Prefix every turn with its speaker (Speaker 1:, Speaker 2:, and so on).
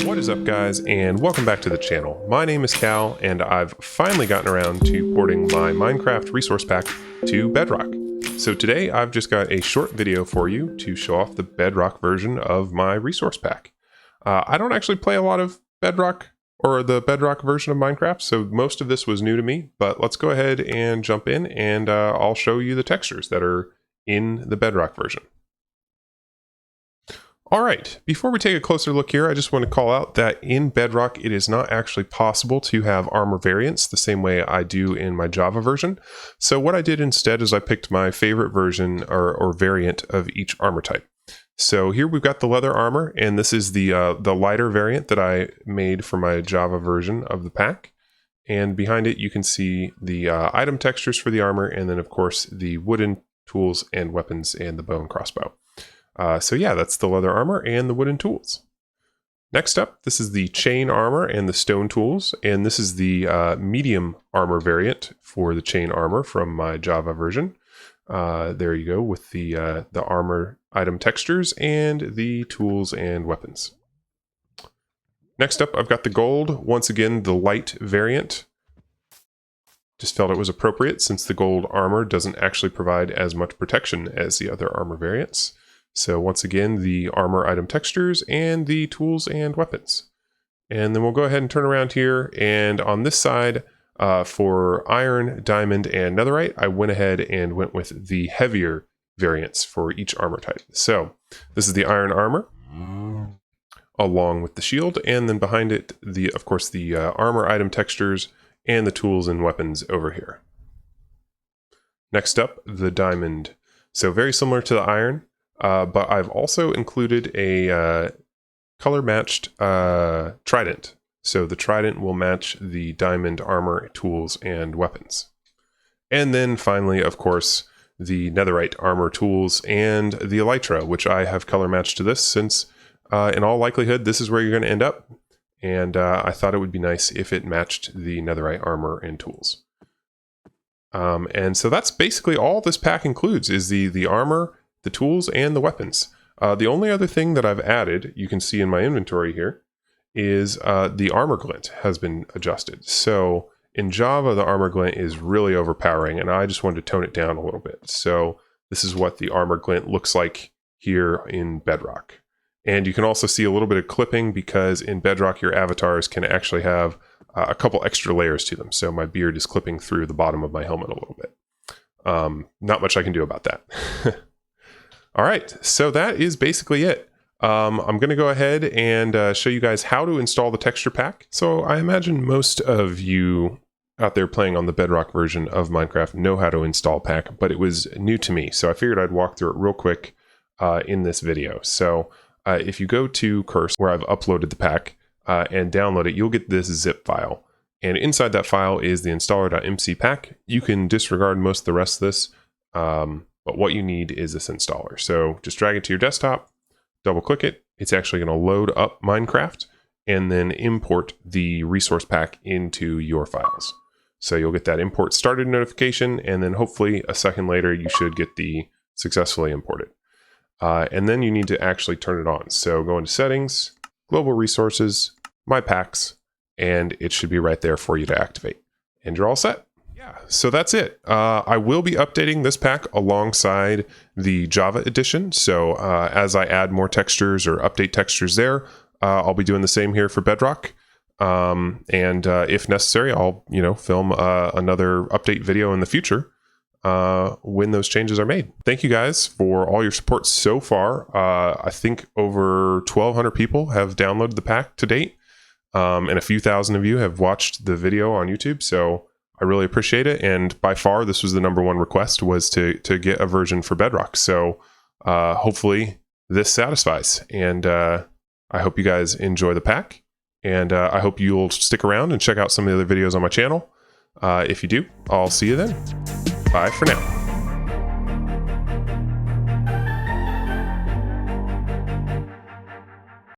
Speaker 1: What is up, guys, and welcome back to the channel. My name is Cal, and I've finally gotten around to porting my Minecraft resource pack to Bedrock. So today I've just got a short video for you to show off the Bedrock version of my resource pack. I don't actually play a lot of Bedrock or the Bedrock version of Minecraft, so most of this was new to me, but let's go ahead and jump in and I'll show you the textures that are in the Bedrock version. Alright, before we take a closer look here, I just want to call out that in Bedrock it is not actually possible to have armor variants the same way I do in my Java version. So what I did instead is I picked my favorite version or variant of each armor type. So here we've got the leather armor, and this is the lighter variant that I made for my Java version of the pack. And behind it you can see the item textures for the armor, and then of course the wooden tools and weapons and the bow and crossbow. So yeah, that's the leather armor and the wooden tools. Next up, this is the chain armor and the stone tools, and this is the medium armor variant for the chain armor from my Java version. There you go with the armor item textures and the tools and weapons. Next up, I've got the gold, once again the light variant. Just felt it was appropriate since the gold armor doesn't actually provide as much protection as the other armor variants. So once again, the armor item textures and the tools and weapons. And then we'll go ahead and turn around here. And on this side, for iron, diamond, and netherite, I went ahead and went with the heavier variants for each armor type. So this is the iron armor, along with the shield. And then behind it, of course, the armor item textures and the tools and weapons over here. Next up, the diamond. So very similar to the iron. But I've also included a color-matched trident. So the trident will match the diamond armor, tools, and weapons. And then finally, of course, the netherite armor, tools, and the elytra, which I have color-matched to this since, in all likelihood, this is where you're going to end up. And I thought it would be nice if it matched the netherite armor and tools. And so that's basically all this pack includes, is the armor, the tools, and the weapons. The only other thing that I've added, you can see in my inventory here, is the armor glint has been adjusted. So in Java, the armor glint is really overpowering, and I just wanted to tone it down a little bit. So this is what the armor glint looks like here in Bedrock. And you can also see a little bit of clipping because in Bedrock, your avatars can actually have a couple extra layers to them. So my beard is clipping through the bottom of my helmet a little bit. Not much I can do about that. All right, so that is basically it. I'm going to go ahead and show you guys how to install the texture pack. So I imagine most of you out there playing on the Bedrock version of Minecraft know how to install pack, but it was new to me. So I figured I'd walk through it real quick in this video. So if you go to Curse, where I've uploaded the pack, and download it, you'll get this zip file. And inside that file is the installer.mcpack. You can disregard most of the rest of this. But what you need is this installer. So just drag it to your desktop, double click it. It's actually going to load up Minecraft and then import the resource pack into your files. So you'll get that import started notification, and then hopefully a second later you should get the successfully imported. And then you need to actually turn it on. So go into settings, global resources, my packs, and it should be right there for you to activate. And you're all set. Yeah, so that's it. I will be updating this pack alongside the Java edition. So as I add more textures or update textures there, I'll be doing the same here for Bedrock. And if necessary, I'll film another update video in the future when those changes are made. Thank you guys for all your support so far. I think over 1,200 people have downloaded the pack to date, and a few thousand of you have watched the video on YouTube. So I really appreciate it, and by far this was the #1 request, was to get a version for Bedrock. So hopefully this satisfies, and I hope you guys enjoy the pack, and I hope you'll stick around and check out some of the other videos on my channel. If you do, I'll see you then. Bye for now.